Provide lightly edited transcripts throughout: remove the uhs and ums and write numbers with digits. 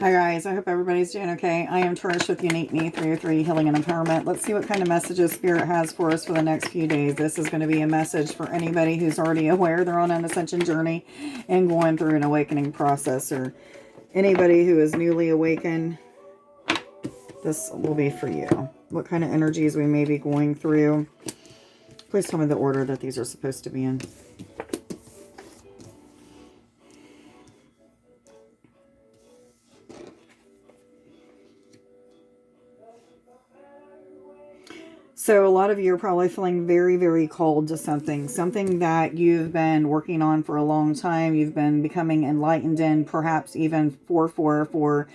Hi guys, I hope everybody's doing okay. I am Trish with Unique Me 303 Healing and Empowerment. Let's see what kind of messages Spirit has for us for the next few days. This is going to be a message for anybody who's already aware they're on an ascension journey and going through an awakening process, or anybody who is newly awakened. This will be for you. What kind of energies we may be going through. Please tell me the order that these are supposed to be in. So a lot of you are probably feeling very, very called to something that you've been working on for a long time. You've been becoming enlightened in, perhaps even for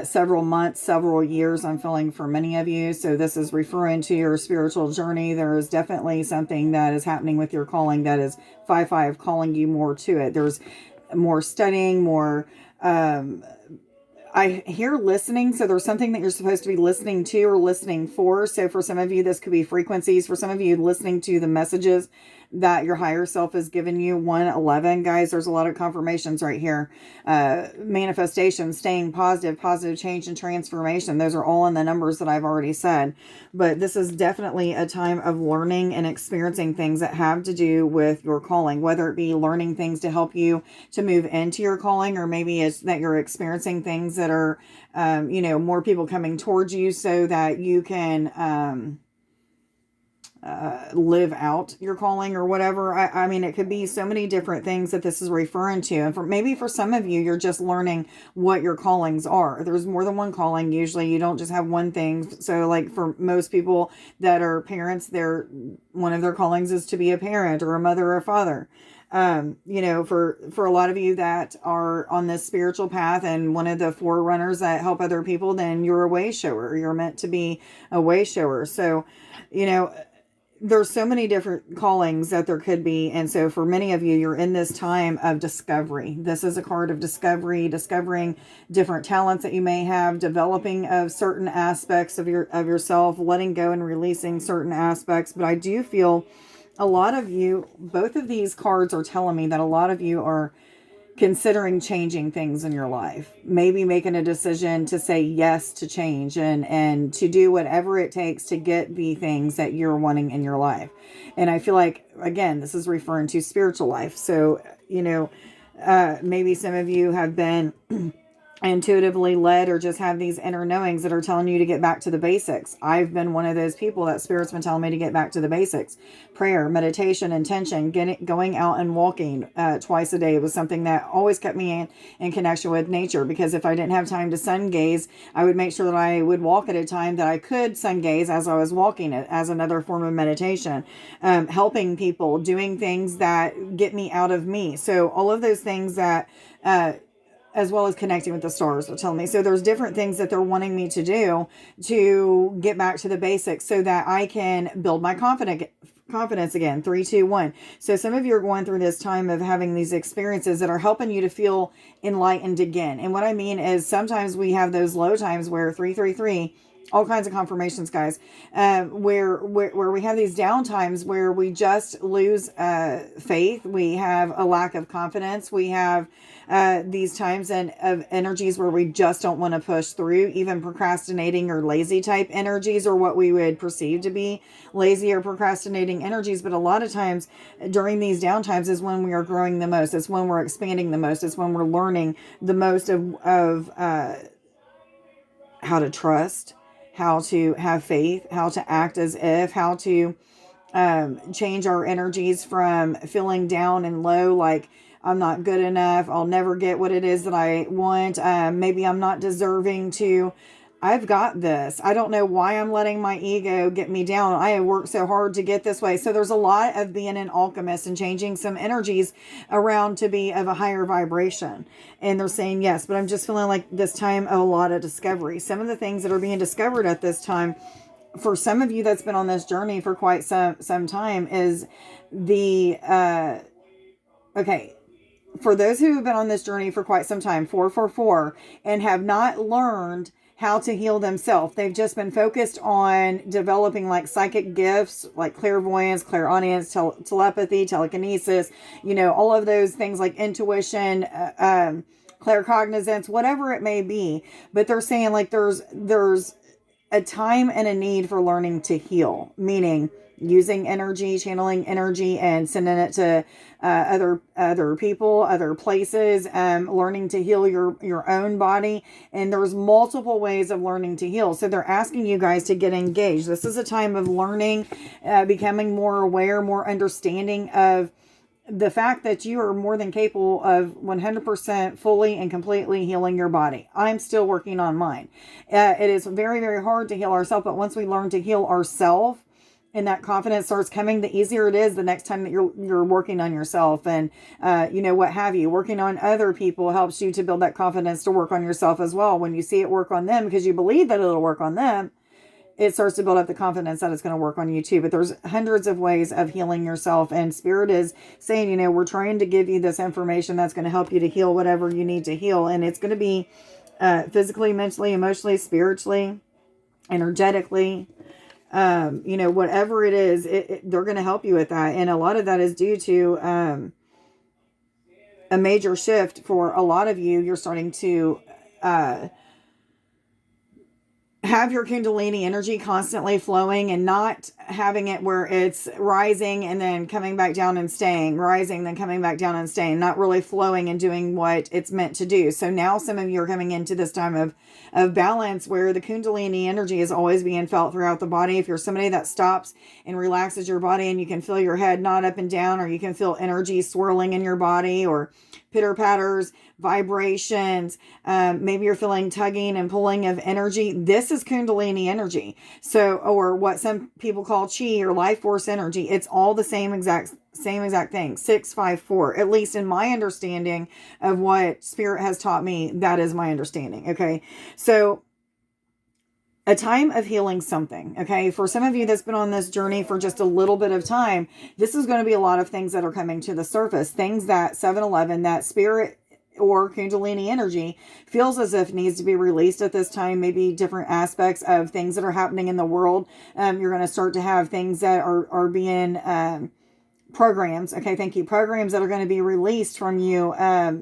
several months, several years, I'm feeling for many of you. So this is referring to your spiritual journey. There is definitely something that is happening with your calling that is 5-5 calling you more to it. There's more studying, more... I hear listening, so there's something that you're supposed to be listening to or listening for. So for some of you, this could be frequencies. For some of you, listening to the messages that your higher self has given you. 111, guys, there's a lot of confirmations right here. Manifestation, staying positive, positive change and transformation. Those are all in the numbers that I've already said. But this is definitely a time of learning and experiencing things that have to do with your calling, whether it be learning things to help you to move into your calling, or maybe it's that you're experiencing things that are, more people coming towards you so that you can, live out your calling or whatever. I mean, it could be so many different things that this is referring to. And for some of you, you're just learning what your callings are. There's more than one calling. Usually you don't just have one thing. So like for most people that are parents, one of their callings is to be a parent or a mother or a father. For a lot of you that are on this spiritual path and one of the forerunners that help other people, then you're a way shower. You're meant to be a way shower. So, there's so many different callings that there could be. And so for many of you, you're in this time of discovery. This is a card of discovery, discovering different talents that you may have, developing of certain aspects of yourself, letting go and releasing certain aspects. But I do feel a lot of you, both of these cards are telling me that a lot of you are considering changing things in your life, maybe making a decision to say yes to change and to do whatever it takes to get the things that you're wanting in your life. And I feel like, again, this is referring to spiritual life. So, maybe some of you have been intuitively led or just have these inner knowings that are telling you to get back to the basics. I've been one of those people that Spirit's been telling me to get back to the basics. Prayer, meditation, intention, going out and walking twice a day was something that always kept me in connection with nature, because if I didn't have time to sun gaze, I would make sure that I would walk at a time that I could sun gaze as I was walking, it as another form of meditation. Helping people, doing things that get me out of me. So all of those things that as well as connecting with the stars, they're telling me. So there's different things that they're wanting me to do to get back to the basics so that I can build my confidence again. 3, 2, 1. So some of you are going through this time of having these experiences that are helping you to feel enlightened again. And what I mean is sometimes we have those low times where 333, all kinds of confirmations, guys, where we have these down times where we just lose faith. We have a lack of confidence. We have these times of energies where we just don't want to push through, even procrastinating or lazy type energies, or what we would perceive to be lazy or procrastinating energies. But a lot of times during these down times is when we are growing the most. It's when we're expanding the most. It's when we're learning the most of how to trust, how to have faith, how to act as if, how to change our energies from feeling down and low, like I'm not good enough, I'll never get what it is that I want, maybe I'm not deserving to. I've got this. I don't know why I'm letting my ego get me down. I have worked so hard to get this way. So there's a lot of being an alchemist and changing some energies around to be of a higher vibration. And they're saying yes, but I'm just feeling like this time a lot of discovery. Some of the things that are being discovered at this time, for some of you that's been on this journey for quite some time, is the, for those who have been on this journey for quite some time, 444, and have not learned how to heal themselves. They've just been focused on developing like psychic gifts, like clairvoyance, clairaudience, telepathy, telekinesis, all of those things like intuition, claircognizance, whatever it may be. But they're saying like there's a time and a need for learning to heal, meaning using energy, channeling energy, and sending it to other people, other places, learning to heal your own body. And there's multiple ways of learning to heal. So they're asking you guys to get engaged. This is a time of learning, becoming more aware, more understanding of the fact that you are more than capable of 100% fully and completely healing your body. I'm still working on mine. It is very, very hard to heal ourselves, but once we learn to heal ourselves and that confidence starts coming, the easier it is the next time that you're working on yourself and, what have you. Working on other people helps you to build that confidence to work on yourself as well. When you see it work on them because you believe that it'll work on them, it starts to build up the confidence that it's going to work on you too. But there's hundreds of ways of healing yourself. And Spirit is saying, we're trying to give you this information that's going to help you to heal whatever you need to heal. And it's going to be physically, mentally, emotionally, spiritually, energetically, whatever it is, they're going to help you with that. And a lot of that is due to a major shift for a lot of you. You're starting to have your Kundalini energy constantly flowing and not having it where it's rising and then coming back down and staying, rising, then coming back down and staying, not really flowing and doing what it's meant to do. So now some of you are coming into this time of balance where the Kundalini energy is always being felt throughout the body. If you're somebody that stops and relaxes your body and you can feel your head nod up and down, or you can feel energy swirling in your body, or pitter patters, vibrations, maybe you're feeling tugging and pulling of energy. This is Kundalini energy. So, or what some people call chi or life force energy. It's all the same exact thing. 654, at least in my understanding of what Spirit has taught me, that is my understanding. Okay. So a time of healing something. Okay. For some of you that's been on this journey for just a little bit of time, this is going to be a lot of things that are coming to the surface, things that 7-Eleven, that Spirit or Kundalini energy feels as if needs to be released at this time. Maybe different aspects of things that are happening in the world. You're going to start to have things that are being, programs. Okay. Thank you. Programs that are going to be released from you,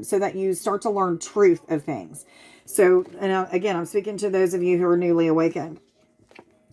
so that you start to learn truth of things. So, and again, I'm speaking to those of you who are newly awakened.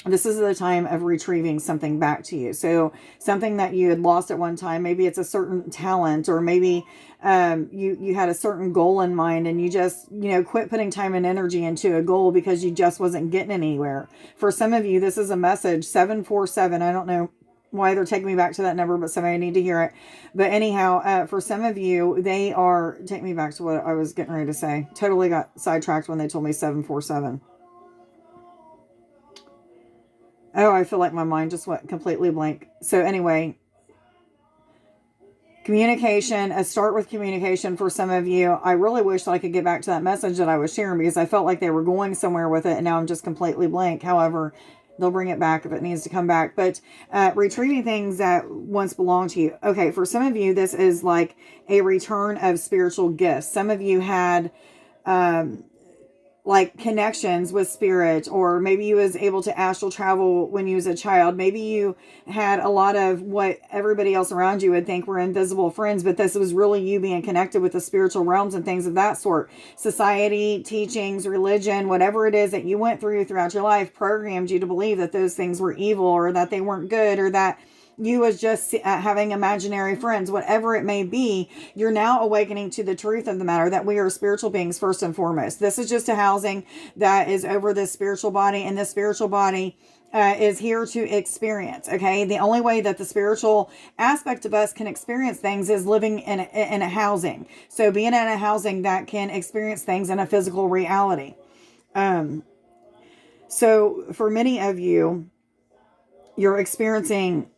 This is the time of retrieving something back to you. So something that you had lost at one time, maybe it's a certain talent, or maybe you had a certain goal in mind and you just, quit putting time and energy into a goal because you just wasn't getting anywhere. For some of you, this is a message, 747. I don't know why they're taking me back to that number, but somebody need to hear it. But anyhow, for some of you, they are, take me back to what I was getting ready to say. Totally got sidetracked when they told me 747. Oh, I feel like my mind just went completely blank. So anyway, communication, start with communication for some of you. I really wish that I could get back to that message that I was sharing because I felt like they were going somewhere with it and now I'm just completely blank. However, they'll bring it back if it needs to come back. But retrieving things that once belonged to you. Okay, for some of you, this is like a return of spiritual gifts. Some of you had like connections with Spirit, or maybe you was able to astral travel when you was a child. Maybe you had a lot of what everybody else around you would think were invisible friends, but this was really you being connected with the spiritual realms and things of that sort. Society, teachings, religion, whatever it is that you went through throughout your life programmed you to believe that those things were evil, or that they weren't good, or that you was just having imaginary friends, whatever it may be. You're now awakening to the truth of the matter that we are spiritual beings first and foremost. This is just a housing that is over this spiritual body, and this spiritual body is here to experience. Okay. The only way that the spiritual aspect of us can experience things is living in a housing. So being in a housing that can experience things in a physical reality. So for many of you, you're experiencing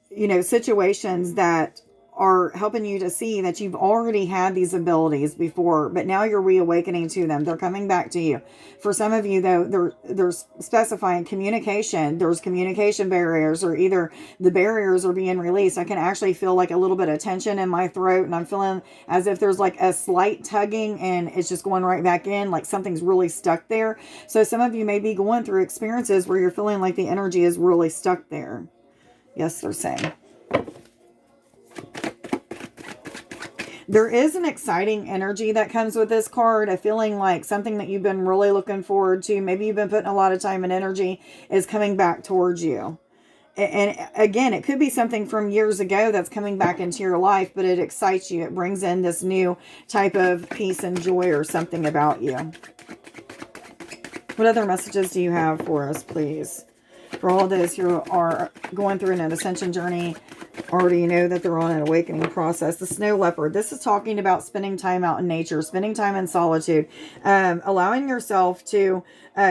situations that are helping you to see that you've already had these abilities before, but now you're reawakening to them. They're coming back to you. For some of you, though, they're specifying communication. There's communication barriers, or either the barriers are being released. I can actually feel like a little bit of tension in my throat, and I'm feeling as if there's like a slight tugging and it's just going right back in, like something's really stuck there. So some of you may be going through experiences where you're feeling like the energy is really stuck there. Yes, they're saying. There is an exciting energy that comes with this card, a feeling like something that you've been really looking forward to. Maybe you've been putting a lot of time and energy is coming back towards you. And again, it could be something from years ago that's coming back into your life, but it excites you. It brings in this new type of peace and joy or something about you. What other messages do you have for us, please? For all those who are going through an ascension journey, already know that they're on an awakening process. The snow leopard. This is talking about spending time out in nature, spending time in solitude, allowing yourself to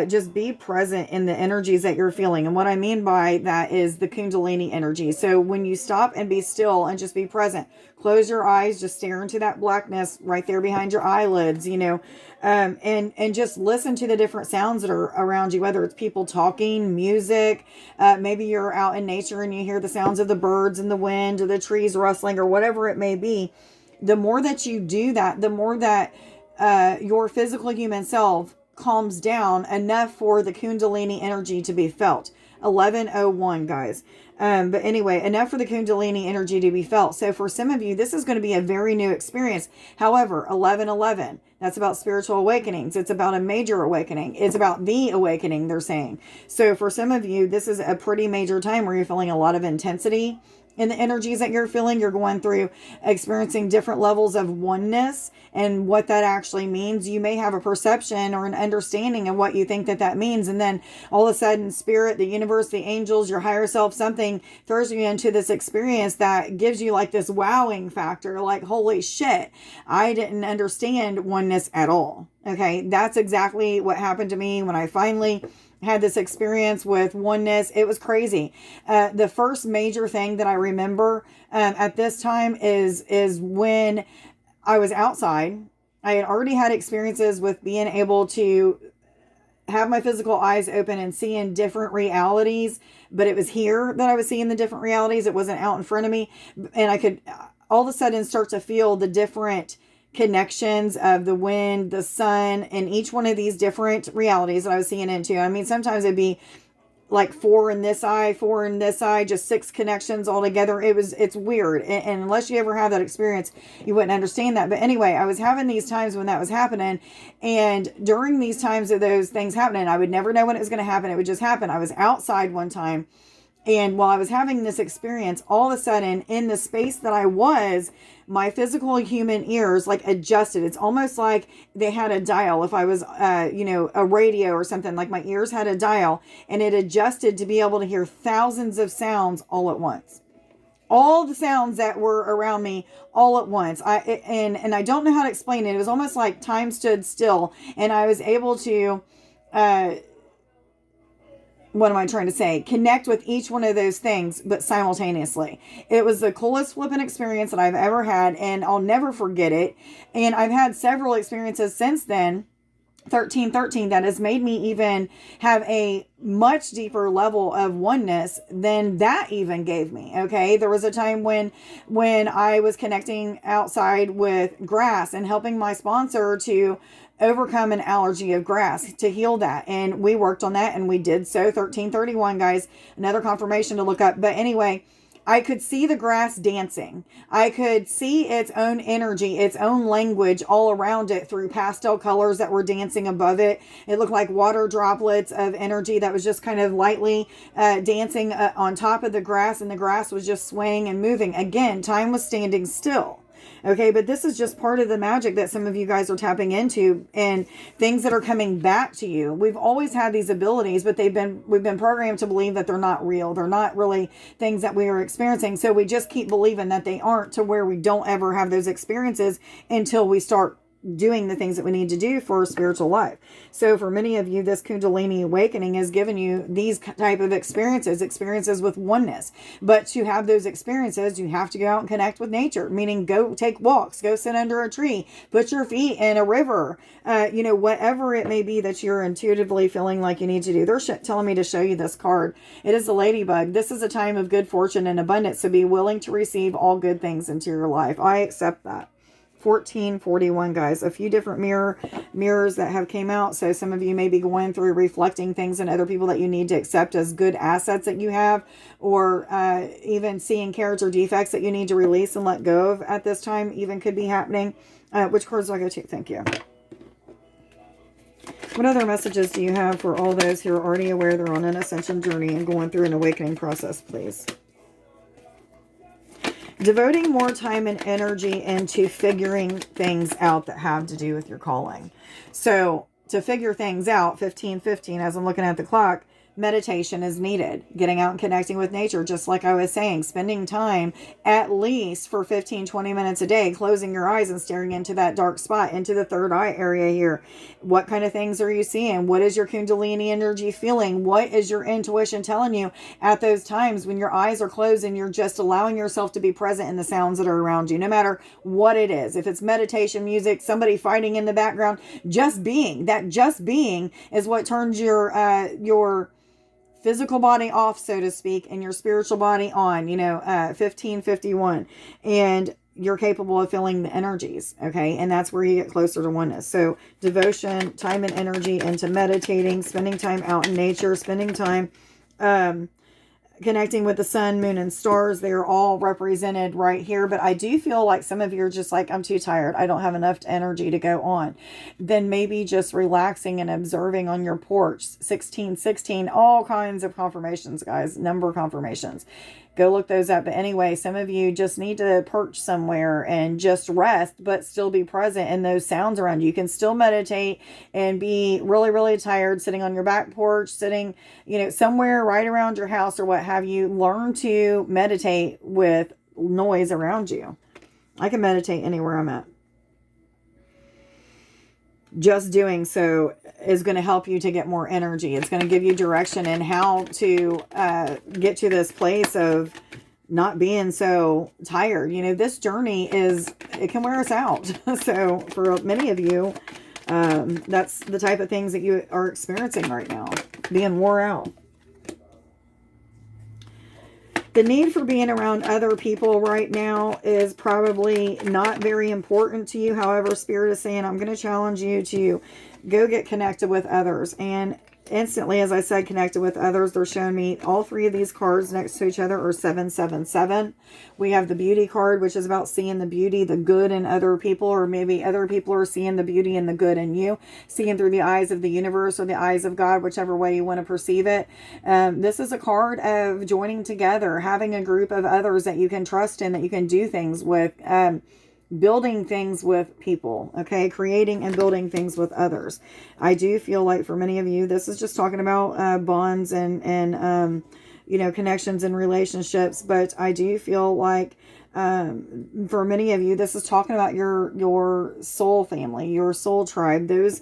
just be present in the energies that you're feeling. And what I mean by that is the Kundalini energy. So when you stop and be still and just be present, close your eyes, just stare into that blackness right there behind your eyelids, you know, and just listen to the different sounds that are around you, whether it's people talking, music, maybe you're out in nature and you hear the sounds of the birds and the wind or the trees rustling or whatever it may be. The more that you do that, the more that your physical human self calms down enough for the Kundalini energy to be felt. 1101, guys. But anyway, enough for the Kundalini energy to be felt. So for some of you, this is going to be a very new experience. However, 1111, that's about spiritual awakenings. It's about a major awakening. It's about the awakening, they're saying. So for some of you, this is a pretty major time where you're feeling a lot of intensity in the energies that you're feeling. You're going through experiencing different levels of oneness and what that actually means. You may have a perception or an understanding of what you think that that means. And then all of a sudden, spirit, the universe, the angels, your higher self, something throws you into this experience that gives you like this wowing factor. Like, holy shit, I didn't understand oneness at all. Okay. That's exactly what happened to me when I finally had this experience with oneness. It was crazy. The first major thing that I remember at this time is when I was outside. I had already had experiences with being able to have my physical eyes open and see in different realities, but it was here that I was seeing the different realities. It wasn't out in front of me. And I could all of a sudden start to feel the different connections of the wind, the sun, and each one of these different realities that I was seeing into. I mean, sometimes it'd be like 4 in this eye, 4 in this eye, just 6 connections all together. It's weird. And unless you ever have that experience, you wouldn't understand that. But anyway, I was having these times when that was happening. And during these times of those things happening, I would never know when it was going to happen. It would just happen. I was outside one time. And while I was having this experience, all of a sudden in the space that I was, my physical human ears like adjusted. It's almost like they had a dial. If I was, a radio or something, like my ears had a dial and it adjusted to be able to hear thousands of sounds all at once. All the sounds that were around me all at once. And I don't know how to explain it. It was almost like time stood still and I was able to, what am I trying to say? Connect with each one of those things, but simultaneously. It was the coolest flipping experience that I've ever had, and I'll never forget it. And I've had several experiences since then, 1313, that has made me even have a much deeper level of oneness than that even gave me. Okay. There was a time when I was connecting outside with grass and helping my sponsor to overcome an allergy of grass, to heal that. And we worked on that and we did so. 1331, guys, another confirmation to look up. But anyway, I could see the grass dancing. I could see its own energy, its own language all around it through pastel colors that were dancing above it. It looked like water droplets of energy that was just kind of lightly dancing on top of the grass, and the grass was just swaying and moving. Again, time was standing still. Okay, but this is just part of the magic that some of you guys are tapping into and things that are coming back to you. We've always had these abilities, but we've been programmed to believe that they're not real. They're not really things that we are experiencing. So we just keep believing that they aren't, to where we don't ever have those experiences until we start doing the things that we need to do for a spiritual life. So for many of you, this Kundalini awakening has given you these type of experiences with oneness. But to have those experiences, you have to go out and connect with nature, meaning go take walks, go sit under a tree, put your feet in a river, whatever it may be that you're intuitively feeling like you need to do. They're telling me to show you this card. It is the ladybug. This is a time of good fortune and abundance, so be willing to receive all good things into your life. I accept that. 1441, guys. A few different mirrors that have came out. So some of you may be going through reflecting things in other people that you need to accept as good assets that you have, or even seeing character defects that you need to release and let go of at this time, even could be happening. Which cards do I go to? Thank you. What other messages do you have for all those who are already aware they're on an ascension journey and going through an awakening process, please? Devoting more time and energy into figuring things out that have to do with your calling. So to figure things out, 15:15, as I'm looking at the clock, meditation is needed. Getting out and connecting with nature, just like I was saying, spending time at least for 15-20 minutes a day, closing your eyes and staring into that dark spot, into the third eye area here. What kind of things are you seeing? What is your Kundalini energy feeling? What is your intuition telling you at those times when your eyes are closed and you're just allowing yourself to be present in the sounds that are around you, no matter what it is? If it's meditation music, somebody fighting in the background, just being is what turns your physical body off, so to speak, and your spiritual body on, 1551. And you're capable of feeling the energies, okay? And that's where you get closer to oneness. So devotion, time and energy into meditating, spending time out in nature, spending time connecting with the sun, moon, and stars. They're all represented right here. But I do feel like some of you are just like, I'm too tired. I don't have enough energy to go on. Then maybe just relaxing and observing on your porch. 1616, all kinds of confirmations, guys. Number confirmations. Go look those up. But anyway, some of you just need to perch somewhere and just rest, but still be present in those sounds around you. You can still meditate and be really, really tired, sitting on your back porch, sitting, somewhere right around your house or what have you. Learn to meditate with noise around you. I can meditate anywhere I'm at. Just doing so is going to help you to get more energy. It's going to give you direction in how to get to this place of not being so tired. This journey it can wear us out. So for many of you, that's the type of things that you are experiencing right now, being wore out. The need for being around other people right now is probably not very important to you. However, Spirit is saying, I'm going to challenge you to go get connected with others. And instantly, as I said, connected with others, they're showing me all three of these cards next to each other are 777. We have the beauty card, which is about seeing the beauty, the good in other people, or maybe other people are seeing the beauty and the good in you, seeing through the eyes of the universe or the eyes of God, whichever way you want to perceive it. This is a card of joining together, having a group of others that you can trust in, that you can do things with, building things with people, okay? Creating and building things with others. I do feel like for many of you, this is just talking about bonds and connections and relationships. But I do feel like for many of you, this is talking about your soul family, your soul tribe, those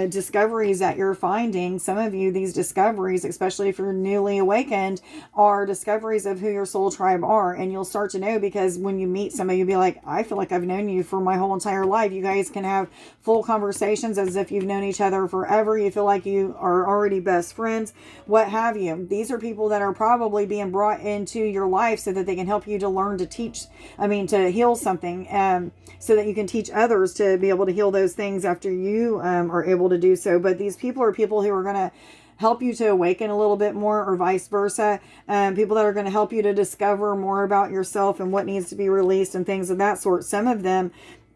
discoveries that you're finding. Some of you, these discoveries, especially if you're newly awakened, are discoveries of who your soul tribe are. And you'll start to know, because when you meet somebody, you'll be like, I feel like I've known you for my whole entire life. You guys can have full conversations as if you've known each other forever. You feel like you are already best friends, what have you. These are people that are probably being brought into your life so that they can help you to learn to to heal something, so that you can teach others to be able to heal those things after you are able to do so. But these people are people who are going to help you to awaken a little bit more, or vice versa. People that are going to help you to discover more about yourself and what needs to be released and things of that sort. Some of them,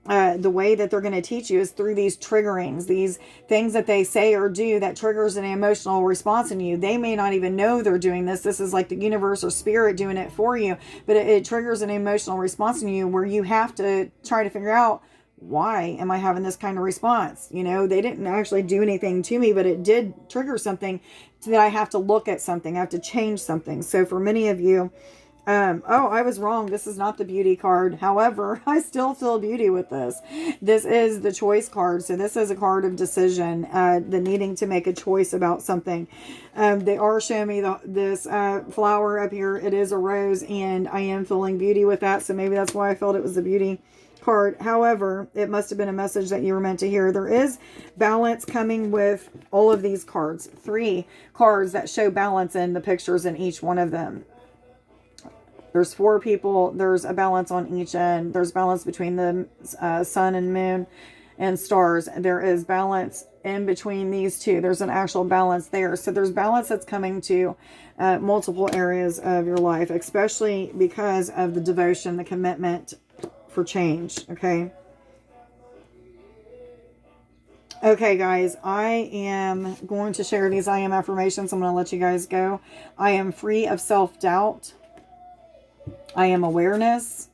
the way that they're going to teach you is through these triggerings, these things that they say or do that triggers an emotional response in you. They may not even know they're doing this. This is like the universe or spirit doing it for you, but it triggers an emotional response in you where you have to try to figure out, why am I having this kind of response? They didn't actually do anything to me, but it did trigger something so that I have to look at something. I have to change something. So for many of you, I was wrong. This is not the beauty card. However, I still feel beauty with this. This is the choice card. So this is a card of decision, the needing to make a choice about something. They are showing me this flower up here. It is a rose, and I am feeling beauty with that. So maybe that's why I felt it was the beauty card. However, it must have been a message that you were meant to hear. There is balance coming with all of these cards. 3 cards that show balance in the pictures in each one of them. There's 4 people. There's a balance on each end. There's balance between the sun and moon and stars. There is balance in between these two. There's an actual balance there. So there's balance that's coming to multiple areas of your life, especially because of the devotion, the commitment for change. Okay. Okay, guys, I am going to share these I am affirmations. I'm going to let you guys go. I am free of self-doubt. I am awareness.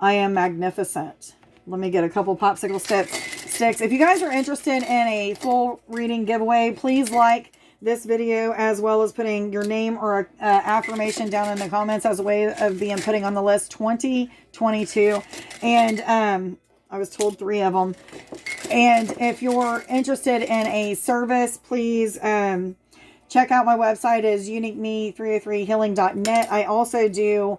I am magnificent. Let me get a couple popsicle sticks. If you guys are interested in a full reading giveaway, please like this video, as well as putting your name or affirmation down in the comments as a way of being putting on the list 2022. And I was told 3 of them. And if you're interested in a service, please check out my website is uniqueme303healing.net. I also do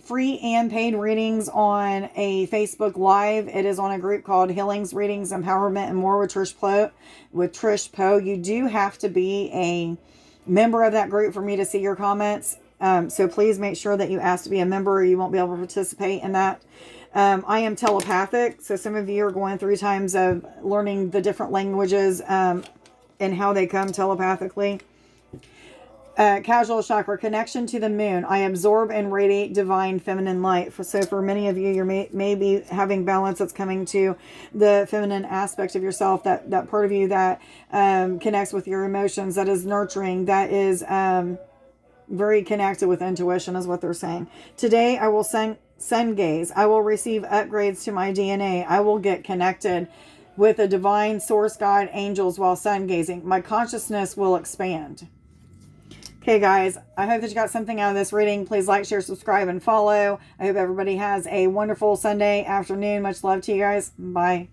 free and paid readings on a Facebook Live. It is on a group called Healings, Readings, Empowerment, and More with Trish-Poe. You do have to be a member of that group for me to see your comments. So please make sure that you ask to be a member, or you won't be able to participate in that. I am telepathic. So some of you are going through times of learning the different languages and how they come telepathically. Casual chakra, connection to the moon. I absorb and radiate divine feminine light. So for many of you, you may be having balance that's coming to the feminine aspect of yourself, that part of you that connects with your emotions, that is nurturing, that is very connected with intuition, is what they're saying. Today, I will sun gaze. I will receive upgrades to my DNA. I will get connected with a divine source, God, angels while sun gazing. My consciousness will expand. Okay, guys, I hope that you got something out of this reading. Please like, share, subscribe, and follow. I hope everybody has a wonderful Sunday afternoon. Much love to you guys. Bye.